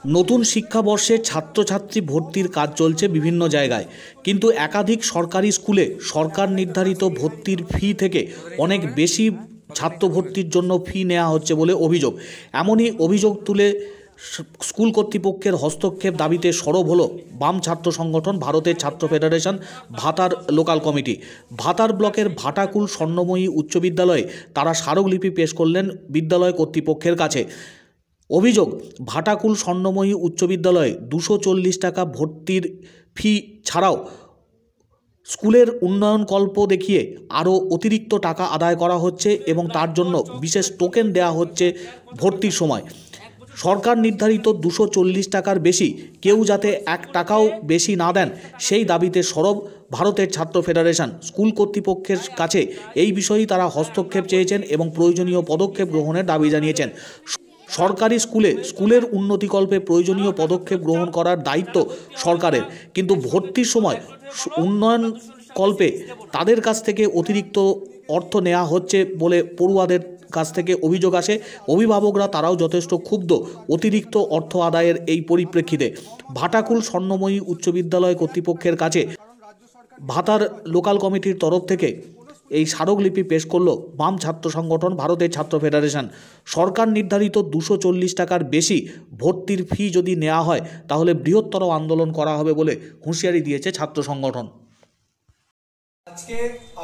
নতুন শিক্ষাবর্ষে ছাত্রছাত্রী ভর্তির কাজ চলছে বিভিন্ন জায়গায়, কিন্তু একাধিক সরকারি স্কুলে সরকার নির্ধারিত ভর্তির ফি থেকে অনেক বেশি ছাত্র ভর্তির জন্য ফি নেওয়া হচ্ছে বলে অভিযোগ। এমনই অভিযোগ তুলে স্কুল কর্তৃপক্ষের হস্তক্ষেপ দাবিতে সরব হলো বাম ছাত্র সংগঠন ভারতের ছাত্র ফেডারেশন ভাতার লোকাল কমিটি। ভাতার ব্লকের ভাটাকুল স্বর্ণময়ী উচ্চ বিদ্যালয়ে তারা স্মারকলিপি পেশ করলেন বিদ্যালয় কর্তৃপক্ষের কাছে। অভিযোগ, ভাটাকুল স্বর্ণময়ী উচ্চ বিদ্যালয়ে 240 টাকা ভর্তির ফি ছাড়াও স্কুলের উন্নয়নকল্প দেখিয়ে আরও অতিরিক্ত টাকা আদায় করা হচ্ছে এবং তার জন্য বিশেষ টোকেন দেওয়া হচ্ছে ভর্তির সময়। সরকার নির্ধারিত 240 টাকার বেশি কেউ যাতে 1 টাকাও বেশি না দেন, সেই দাবিতে সরব ভারতের ছাত্র ফেডারেশন। স্কুল কর্তৃপক্ষের কাছে এই বিষয়েই তারা হস্তক্ষেপ চেয়েছেন এবং প্রয়োজনীয় পদক্ষেপ গ্রহণের দাবি জানিয়েছেন। সরকারি স্কুলের উন্নতিকল্পে প্রয়োজনীয় পদক্ষেপ গ্রহণ করার দায়িত্ব সরকারের, কিন্তু ভর্তির সময় উন্নয়নকল্পে তাদের কাছ থেকে অতিরিক্ত অর্থ নেওয়া হচ্ছে বলে পড়ুয়াদের কাছ থেকে অভিযোগ আসে। অভিভাবকরা তারাও যথেষ্ট ক্ষুব্ধ অতিরিক্ত অর্থ আদায়ের এই পরিপ্রেক্ষিতে। ভাটাকুল স্বর্ণময়ী উচ্চ বিদ্যালয় কর্তৃপক্ষের কাছে ভাতার লোকাল কমিটির তরফ থেকে এই স্মারকলিপি পেশ করল বাম ছাত্র সংগঠন ভারতের ছাত্র ফেডারেশন। সরকার নির্ধারিত 240 টাকার বেশি ভর্তির ফি যদি নেওয়া হয় তাহলে বৃহত্তর আন্দোলন করা হবে বলে হুঁশিয়ারি দিয়েছে ছাত্র সংগঠন। আজকে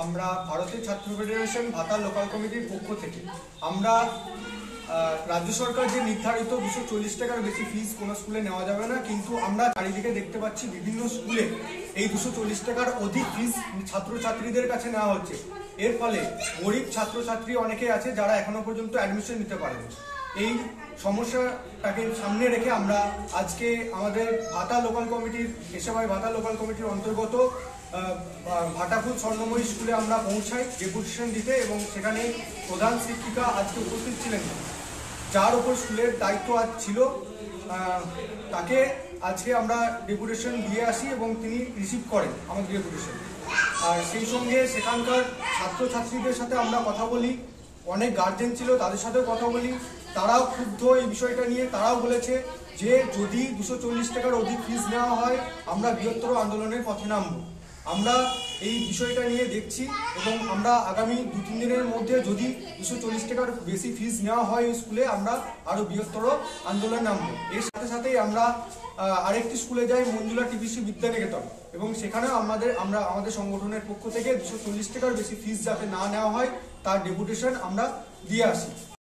আমরা ভারতের ছাত্র ফেডারেশন ভাতা লোকাল কমিটির পক্ষ থেকে আমরা রাজ্য সরকার যে নির্ধারিত 240 টাকার বেশি ফিস কোনো স্কুলে নেওয়া যাবে না, কিন্তু আমরা চারিদিকে দেখতে পাচ্ছি বিভিন্ন স্কুলে এই 240 টাকার অধিক ফিস ছাত্রছাত্রীদের কাছে নেওয়া হচ্ছে। এর ফলে গরিব ছাত্রছাত্রী অনেকে আছে যারা এখনো পর্যন্ত অ্যাডমিশন নিতে পারেনি। এই সমস্যাটাকে সামনে রেখে আমরা আজকে আমাদের ভাতা লোকাল কমিটির কেশাভাই ভাতা লোকাল কমিটির অন্তর্গত ভাটাকুল স্বর্ণময়ী স্কুলে আমরা পৌঁছাই ডেপুটেশন দিতে, এবং সেখানে প্রধান শিক্ষিকা আজকে উপস্থিত ছিলেন, যার উপর স্কুলের দায়িত্ব আজ ছিল। তাকে আজকে আমরা ডেপুটেশন দিয়ে আসি এবং তিনি রিসিভ করেন আমাদের ডেপুটেশন। আর সেই সঙ্গে সেখানকার ছাত্রছাত্রীদের সাথে আমরা কথা বলি, অনেক গার্জেন ছিল তাদের সাথেও কথা বলি, তারাও ক্ষুব্ধ এই বিষয়টা নিয়ে। তারাও বলেছে যে যদি 240 টাকার অধিক ফিস নেওয়া হয় আমরা বৃহত্তর আন্দোলনের পথে নামব। আমরা এই বিষয়টা নিয়ে দেখছি এবং আমরা আগামী 2-3 দিনের মধ্যে যদি 240 টাকার বেশি ফিস নেওয়া হয় স্কুলে আমরা আরও বৃহত্তর আন্দোলন নামব। এর সাথে সাথেই আমরা আরেকটি স্কুলে যাই, মঞ্জুলা টিপিসি বিদ্যানিকেতন, এবং সেখানেও আমাদের সংগঠনের পক্ষ থেকে 240 টাকার বেশি ফিস যাতে না নেওয়া হয় তার ডেপুটেশন আমরা দিয়ে আসি।